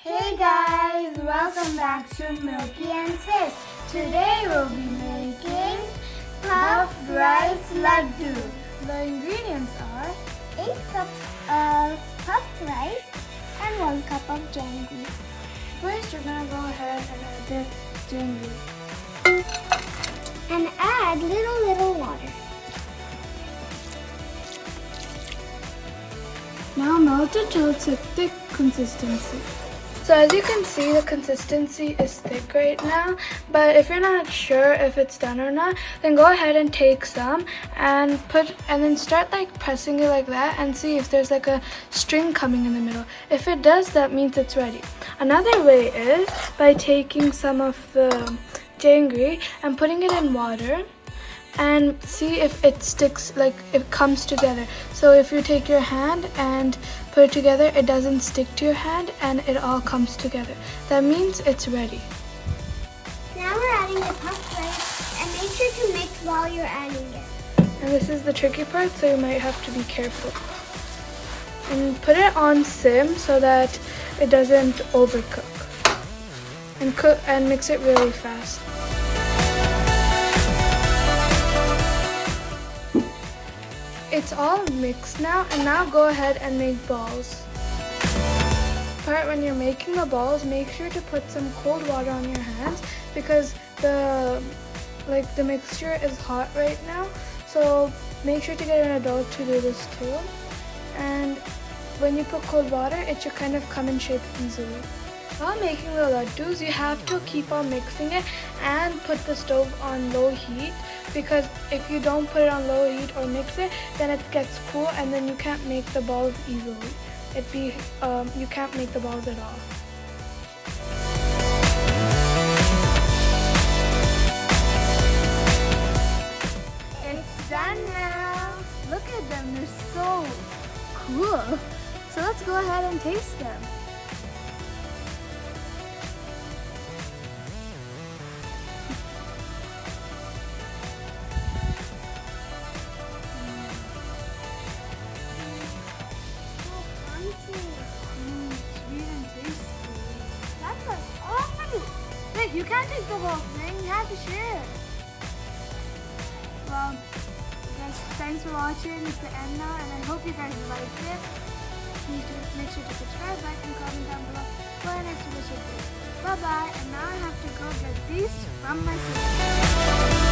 Hey guys, welcome back to Milky and Sis. Today we'll be making puffed rice laddu. The ingredients are 8 cups of puffed rice and 1 cup of jaggery. First, you're gonna go ahead and add the jaggery. And add little water. Now melt until it's a thick consistency. So as you can see, the consistency is thick right now, but if you're not sure if it's done or not, then go ahead and take some and then start like pressing it like that and see if there's like a string coming in the middle. If it does, that means it's ready. Another way is by taking some of the jaggery and putting it in water and see if it sticks, like it comes together. So if you take your hand and put it together, it doesn't stick to your hand and it all comes together. That means it's ready. Now we're adding the puffed rice and make sure to mix while you're adding it. And this is the tricky part, so you might have to be careful. And put it on sim so that it doesn't overcook. And mix it really fast. It's all mixed now, and now go ahead and make balls. When you're making the balls, make sure to put some cold water on your hands because the mixture is hot right now. So make sure to get an adult to do this too. And when you put cold water, it should kind of come in shape easily. While making the laddus, you have to keep on mixing it and put the stove on low heat, because if you don't put it on low heat or mix it, then it gets cool and then you can't make the balls easily. You can't make the balls at all. It's done now. Look at them, they're so cool. So let's go ahead and taste them. Wait, you can't take the whole thing, you have to share it. Well, guys, thanks for watching. It's the end now, and I hope you guys liked it. Please make sure to subscribe, like, and comment down below for our next video. Bye bye, and now I have to go get these from my sister.